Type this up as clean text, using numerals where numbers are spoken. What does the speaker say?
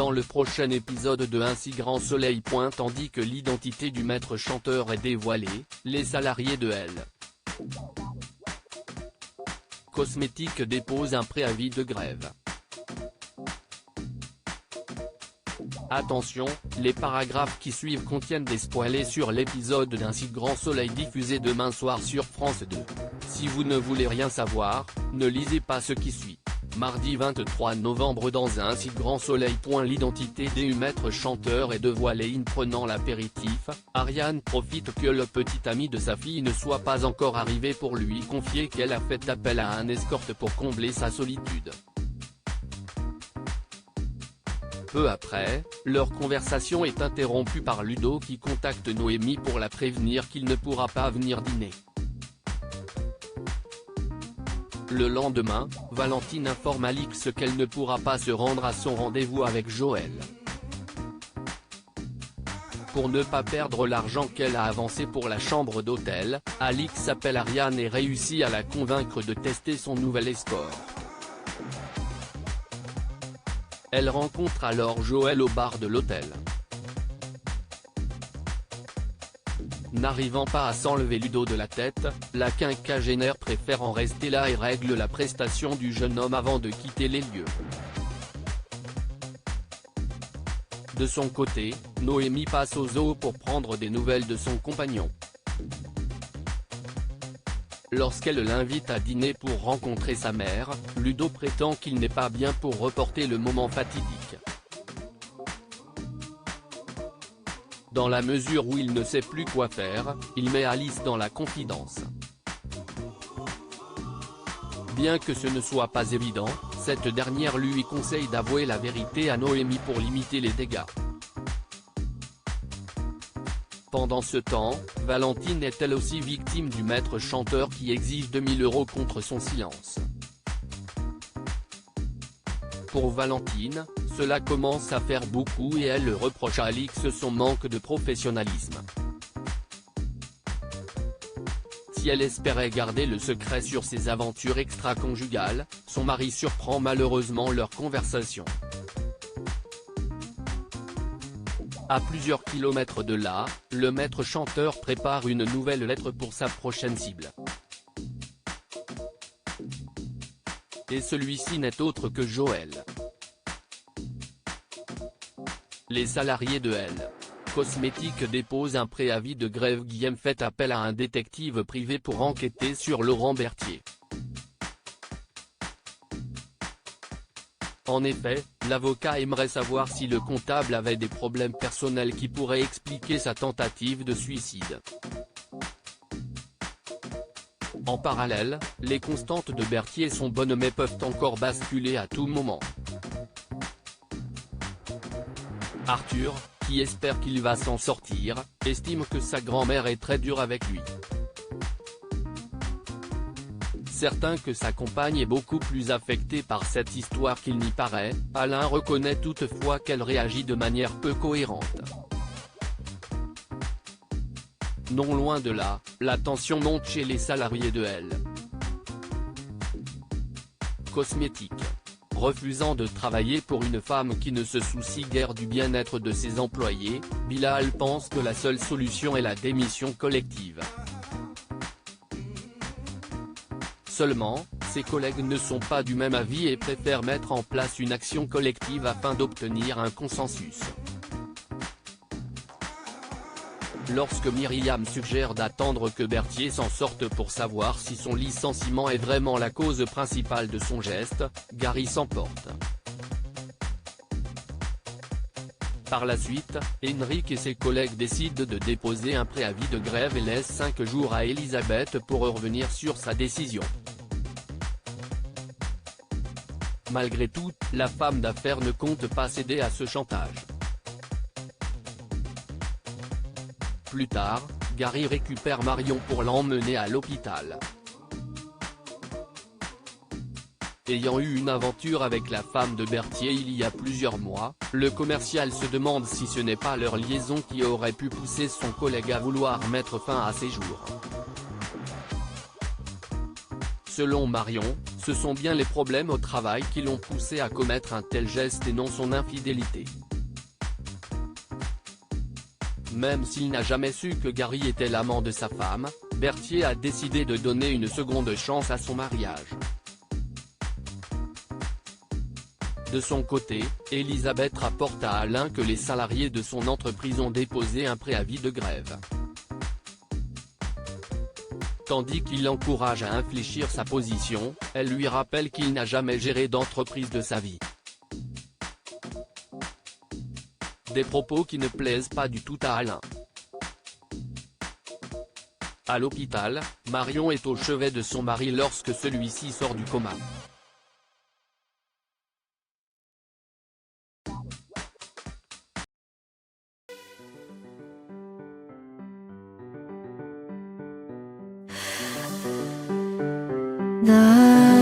dans le prochain épisode de Un si grand soleil. Tandis que l'identité du maître chanteur est dévoilée, les salariés de L. Cosmétiques déposent un préavis de grève. Attention, les paragraphes qui suivent contiennent des spoilers sur l'épisode d'Un si grand soleil diffusé demain soir sur France 2. Si vous ne voulez rien savoir, ne lisez pas ce qui suit. Mardi 23 novembre dans Un si grand soleil. L'identité du maître chanteur est dévoilée. Prenant l'apéritif, Ariane profite que le petit ami de sa fille ne soit pas encore arrivé pour lui confier qu'elle a fait appel à un escorte pour combler sa solitude. Peu après, leur conversation est interrompue par Ludo qui contacte Noémie pour la prévenir qu'il ne pourra pas venir dîner. Le lendemain, Valentine informe Alix qu'elle ne pourra pas se rendre à son rendez-vous avec Joël. Pour ne pas perdre l'argent qu'elle a avancé pour la chambre d'hôtel, Alix appelle Ariane et réussit à la convaincre de tester son nouvel escort. Elle rencontre alors Joël au bar de l'hôtel. N'arrivant pas à s'enlever Ludo de la tête, la quinquagénaire préfère en rester là et règle la prestation du jeune homme avant de quitter les lieux. De son côté, Noémie passe au zoo pour prendre des nouvelles de son compagnon. Lorsqu'elle l'invite à dîner pour rencontrer sa mère, Ludo prétend qu'il n'est pas bien pour reporter le moment fatidique. Dans la mesure où il ne sait plus quoi faire, il met Alice dans la confidence. Bien que ce ne soit pas évident, cette dernière lui conseille d'avouer la vérité à Noémie pour limiter les dégâts. Pendant ce temps, Valentine est elle aussi victime du maître chanteur qui exige 2000 € contre son silence. Pour Valentine, cela commence à faire beaucoup et elle reproche à Alix son manque de professionnalisme. Si elle espérait garder le secret sur ses aventures extra-conjugales, son mari surprend malheureusement leur conversation. À plusieurs kilomètres de là, le maître chanteur prépare une nouvelle lettre pour sa prochaine cible. Et celui-ci n'est autre que Joël. Les salariés de L. Cosmétiques déposent un préavis de grève. Guillaume fait appel à un détective privé pour enquêter sur Laurent Berthier. En effet, l'avocat aimerait savoir si le comptable avait des problèmes personnels qui pourraient expliquer sa tentative de suicide. En parallèle, les constantes de Berthier sont bonnes mais peuvent encore basculer à tout moment. Arthur, qui espère qu'il va s'en sortir, estime que sa grand-mère est très dure avec lui. Certain que sa compagne est beaucoup plus affectée par cette histoire qu'il n'y paraît, Alain reconnaît toutefois qu'elle réagit de manière peu cohérente. Non loin de là, la tension monte chez les salariés de L. Cosmétiques. Refusant de travailler pour une femme qui ne se soucie guère du bien-être de ses employés, Bilal pense que la seule solution est la démission collective. Seulement, ses collègues ne sont pas du même avis et préfèrent mettre en place une action collective afin d'obtenir un consensus. Lorsque Myriam suggère d'attendre que Berthier s'en sorte pour savoir si son licenciement est vraiment la cause principale de son geste, Gary s'emporte. Par la suite, Henrik et ses collègues décident de déposer un préavis de grève et laissent 5 jours à Elisabeth pour revenir sur sa décision. Malgré tout, la femme d'affaires ne compte pas céder à ce chantage. Plus tard, Gary récupère Marion pour l'emmener à l'hôpital. Ayant eu une aventure avec la femme de Berthier il y a plusieurs mois, le commercial se demande si ce n'est pas leur liaison qui aurait pu pousser son collègue à vouloir mettre fin à ses jours. Selon Marion, Ce sont bien les problèmes au travail qui l'ont poussé à commettre un tel geste et non son infidélité. Même s'il n'a jamais su que Gary était l'amant de sa femme, Berthier a décidé de donner une seconde chance à son mariage. De son côté, Elisabeth rapporte à Alain que les salariés de son entreprise ont déposé un préavis de grève. Tandis qu'il l'encourage à infléchir sa position, elle lui rappelle qu'il n'a jamais géré d'entreprise de sa vie. Des propos qui ne plaisent pas du tout à Alain. À l'hôpital, Marion est au chevet de son mari lorsque celui-ci sort du coma. 나